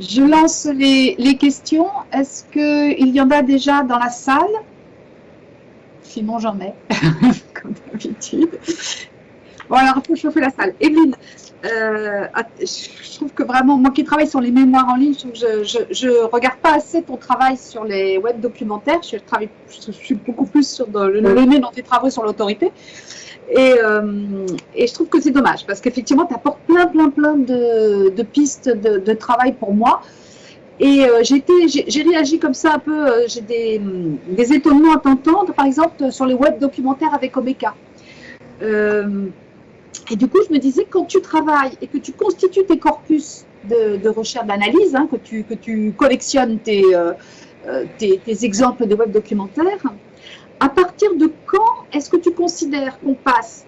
Je lance les questions. Est-ce qu'il y en a déjà dans la salle? Sinon, j'en ai, comme d'habitude. Bon, alors, il faut chauffer la salle. Evelyne, je trouve que vraiment, moi qui travaille sur les mémoires en ligne, je trouve que je regarde pas assez ton travail sur les web documentaires. Je suis beaucoup plus sur le nez dans tes travaux sur l'autorité. Et je trouve que c'est dommage parce qu'effectivement, tu apportes plein de pistes de travail pour moi. Et j'ai réagi comme ça un peu, j'ai des étonnements à t'entendre, par exemple, sur les web documentaires avec Omeka. Et du coup, je me disais, quand tu travailles et que tu constitues tes corpus de recherche, d'analyse, hein, que tu collectionnes tes exemples de web documentaires, à partir de quand est-ce que tu considères qu'on passe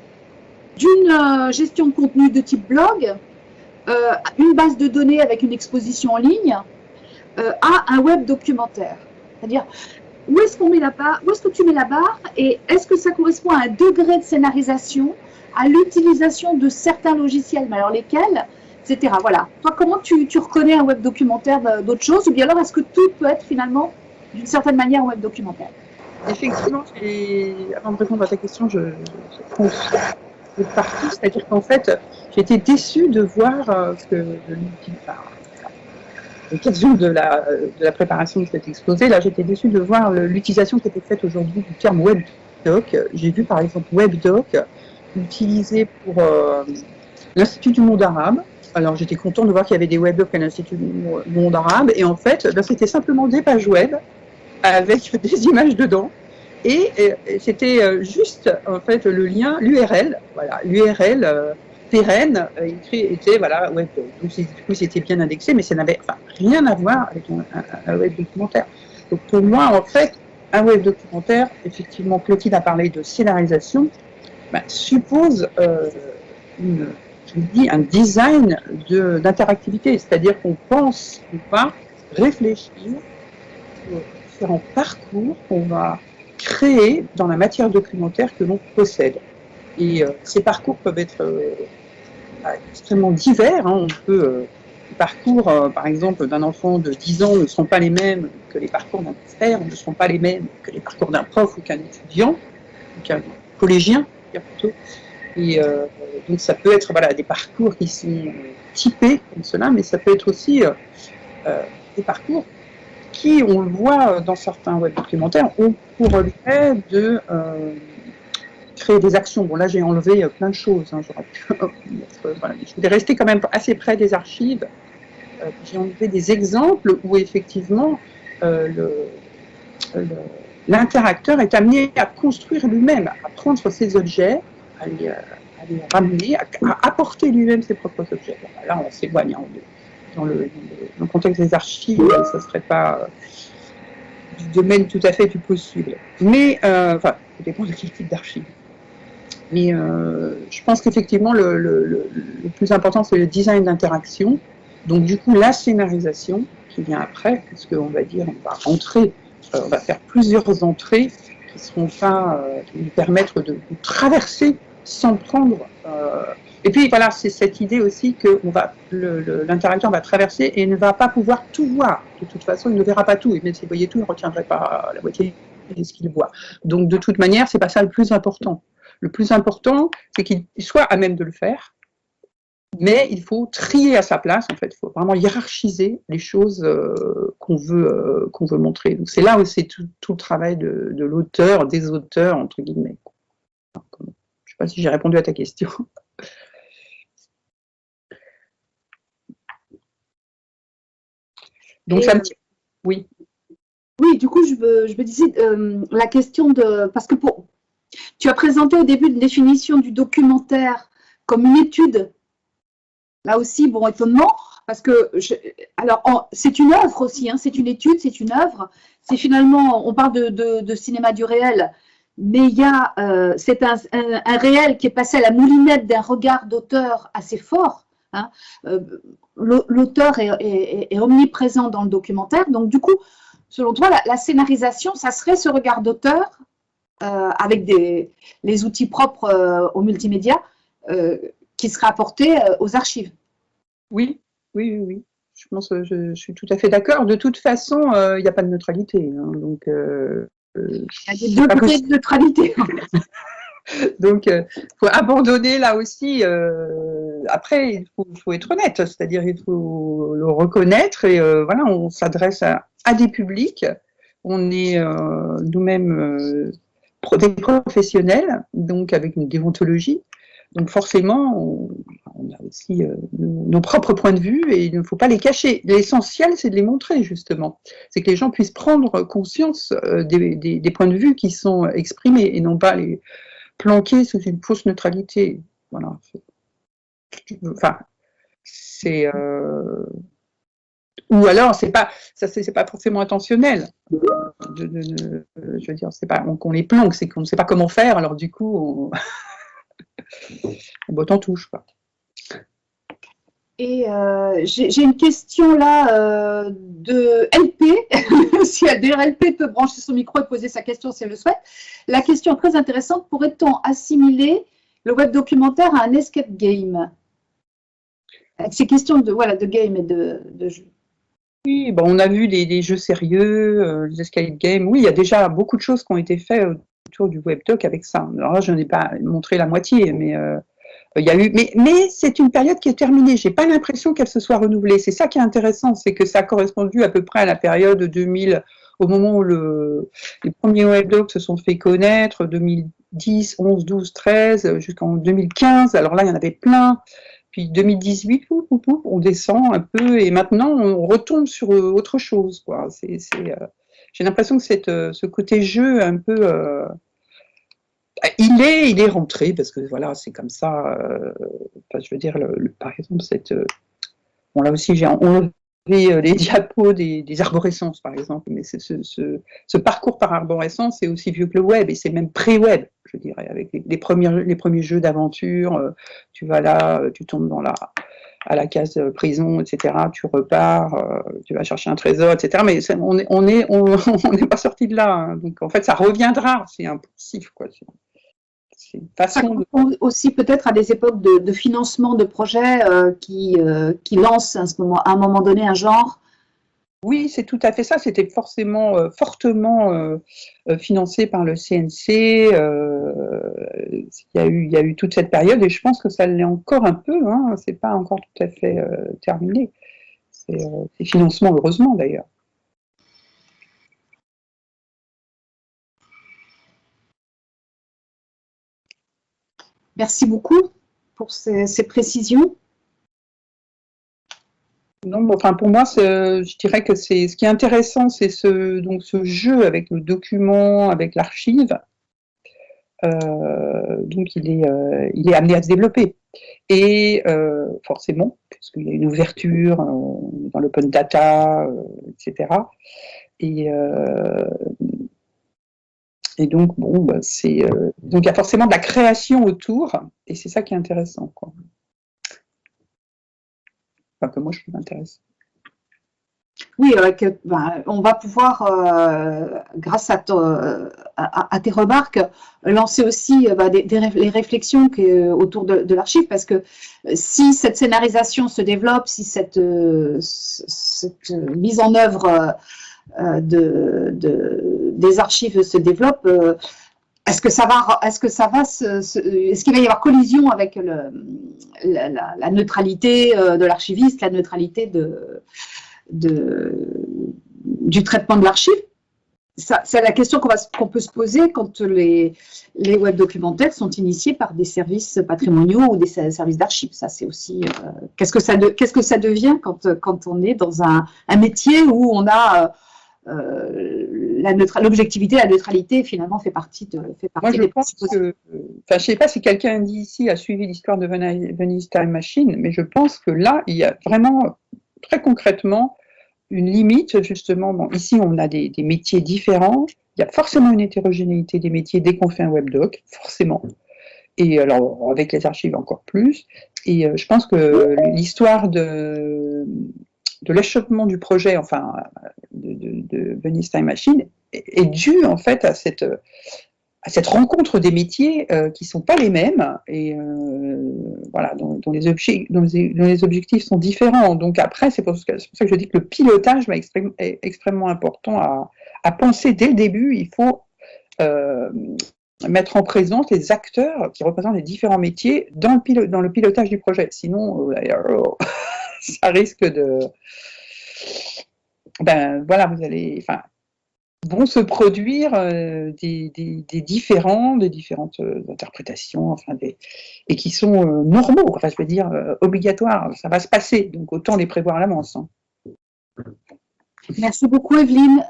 d'une gestion de contenu de type blog, une base de données avec une exposition en ligne, à un web documentaire? C'est-à-dire, où est-ce qu'on met la barre, où est-ce que tu mets la barre, et est-ce que ça correspond à un degré de scénarisation, à l'utilisation de certains logiciels, mais alors lesquels, etc. Voilà. Toi, comment tu reconnais un web documentaire d'autre chose, ou bien alors est-ce que tout peut être finalement, d'une certaine manière, un web documentaire? Effectivement, avant de répondre à ta question, je pense de partout, c'est-à-dire qu'en fait, j'ai été déçue de voir que l'occasion de la préparation de cet exposé, là, j'étais déçue de voir l'utilisation qui était faite aujourd'hui du terme webdoc. J'ai vu par exemple webdoc utilisé pour l'Institut du monde arabe. Alors j'étais contente de voir qu'il y avait des webdocs à l'Institut du monde arabe, et en fait, c'était simplement des pages web avec des images dedans. Et c'était juste en fait le lien, l'URL, voilà, l'URL pérenne était voilà web. Donc du coup c'était bien indexé, mais ça n'avait rien à voir avec un web documentaire. Donc pour moi en fait un web documentaire, effectivement Clotilde a parlé de scénarisation, suppose un design d'interactivité, c'est-à-dire qu'on pense, on va réfléchir aux différents parcours qu'on va créer dans la matière documentaire que l'on possède. Et ces parcours peuvent être extrêmement divers. Hein. On peut, les parcours, par exemple, d'un enfant de 10 ans ne seront pas les mêmes que les parcours d'un frère, ne seront pas les mêmes que les parcours d'un prof ou qu'un étudiant, ou qu'un collégien, plutôt. Et donc ça peut être voilà, des parcours qui sont typés comme cela, mais ça peut être aussi des parcours qui, on le voit dans certains web documentaires, ont pour objet de créer des actions. Bon, là, j'ai enlevé plein de choses. Hein, j'aurais pu voilà, je voulais rester quand même assez près des archives. J'ai enlevé des exemples où, effectivement, l'interacteur est amené à construire lui-même, à prendre ses objets, à les ramener, à apporter lui-même ses propres objets. Là, on s'éloigne. Dans le contexte des archives, ça ne serait pas du domaine tout à fait du possible. Mais, ça dépend de quel type d'archives. Mais je pense qu'effectivement, le plus important, c'est le design d'interaction. Donc, du coup, la scénarisation qui vient après, puisqu'on va dire, on va entrer, on va faire plusieurs entrées qui seront pas, qui nous permettent de traverser sans prendre. Et puis voilà, c'est cette idée aussi que l'interacteur va traverser et ne va pas pouvoir tout voir. De toute façon, il ne verra pas tout. Et même s'il voyait tout, il ne retiendrait pas la moitié de ce qu'il voit. Donc de toute manière, c'est pas ça le plus important. Le plus important, c'est qu'il soit à même de le faire, mais il faut trier à sa place. En fait, il faut vraiment hiérarchiser les choses qu'on veut montrer. Donc c'est là où c'est tout le travail de l'auteur, des auteurs entre guillemets. Alors, je ne sais pas si j'ai répondu à ta question. Donc, ça me tient. Oui. Oui, du coup, je me disais la question de... Parce que tu as présenté au début une définition du documentaire comme une étude. Là aussi, bon, étonnement, parce que... alors, c'est une œuvre aussi, hein, c'est une étude, c'est une œuvre. C'est finalement, on parle de cinéma du réel, mais c'est un réel qui est passé à la moulinette d'un regard d'auteur assez fort. Hein. L'auteur est omniprésent dans le documentaire, donc du coup, selon toi, la scénarisation, ça serait ce regard d'auteur avec les outils propres au multimédia qui seraient apportés aux archives. Oui. Je pense que je suis tout à fait d'accord. De toute façon, il n'y a pas de neutralité. Hein, donc, il y a des degrés de neutralité. donc, faut abandonner là aussi. Après, il faut être honnête, c'est-à-dire il faut le reconnaître et voilà, on s'adresse à des publics. On est nous-mêmes des professionnels, donc avec une déontologie. Donc forcément, on a aussi nos propres points de vue et il ne faut pas les cacher. L'essentiel, c'est de les montrer, justement. C'est que les gens puissent prendre conscience des points de vue qui sont exprimés et non pas les planquer sous une fausse neutralité. Voilà. Enfin, c'est... Ou alors, c'est pas forcément intentionnel. Je veux dire, c'est pas qu'on les planque, c'est qu'on ne sait pas comment faire, alors du coup, on botte en touche, quoi. Et j'ai une question là de LP. Si LP peut brancher son micro et poser sa question si elle le souhaite. La question très intéressante, pourrait-on assimiler le web documentaire à un escape game? Avec ces questions de, voilà, de game et de jeu. Oui, bon, on a vu des jeux sérieux, les escape games. Oui, il y a déjà beaucoup de choses qui ont été faites autour du webdoc avec ça. Alors là, je n'ai pas montré la moitié, mais il y a eu. Mais c'est une période qui est terminée. J'ai pas l'impression qu'elle se soit renouvelée. C'est ça qui est intéressant, c'est que ça a correspondu à peu près à la période 2000, au moment où les premiers webdocs se sont fait connaître, 2010, 11, 12, 13, jusqu'en 2015. Alors là, il y en avait plein. Puis 2018, on descend un peu et maintenant on retombe sur autre chose, quoi. J'ai l'impression que ce côté jeu un peu, il est rentré parce que voilà, c'est comme ça. Enfin, je veux dire, par exemple, bon là aussi j'ai enlevé les diapos des arborescences, par exemple, mais ce parcours par arborescence est aussi vieux que le web et c'est même pré-web, je dirais, avec les premiers jeux d'aventure. Tu vas là, tu tombes à la case prison, etc. Tu repars, tu vas chercher un trésor, etc. Mais on n'est pas sorti de là. Hein. Donc en fait, ça reviendra. C'est impulsif, quoi. C'est une façon de... Aussi peut-être à des époques de financement de projets qui lancent à un moment donné un genre. Oui, c'est tout à fait ça. C'était forcément fortement financé par le CNC. Il y a eu toute cette période et je pense que ça l'est encore un peu. Hein. C'est pas encore tout à fait terminé. C'est financement, heureusement d'ailleurs. Merci beaucoup pour ces précisions. Non, enfin pour moi, je dirais que ce qui est intéressant, c'est ce jeu avec le document, avec l'archive. Donc il est amené à se développer. Et forcément, puisqu'il y a une ouverture dans l'open data, etc. Et donc, bon, bah, donc il y a forcément de la création autour, et c'est ça qui est intéressant, quoi. Enfin, que moi, je trouve intéressant. Oui, on va pouvoir, grâce à tes remarques, lancer aussi les réflexions autour de l'archive, parce que si cette scénarisation se développe, si cette mise en œuvre des archives se développe, est-ce qu'il va y avoir collision avec la neutralité de l'archiviste, la neutralité du traitement de l'archive? C'est la question qu'on peut se poser quand les web documentaires sont initiés par des services patrimoniaux ou des services d'archives. Ça, c'est aussi qu'est-ce que ça devient quand on est dans un métier où on a l'objectivité, la neutralité, finalement, fait partie Moi, je pense que, enfin, je sais pas si quelqu'un d'ici a suivi l'histoire de Venice Time Machine, mais je pense que là, il y a vraiment, très concrètement, une limite, justement. Bon, ici, on a des métiers différents. Il y a forcément une hétérogénéité des métiers dès qu'on fait un webdoc, forcément. Et alors, avec les archives, encore plus. Et je pense que l'histoire de l'achoppement du projet, enfin, de Venice Time Machine, est due, en fait, à cette à cette rencontre des métiers qui ne sont pas les mêmes et voilà, dont les objectifs sont différents. Donc après, c'est pour ça que je dis que le pilotage est extrêmement important à penser dès le début. Il faut mettre en présence les acteurs qui représentent les différents métiers dans le pilotage du projet. Sinon, ça risque de... Ben voilà, vont se produire des différentes interprétations, et qui sont normaux, enfin je veux dire obligatoires, ça va se passer, donc autant les prévoir à l'avance. Merci beaucoup Evelyne.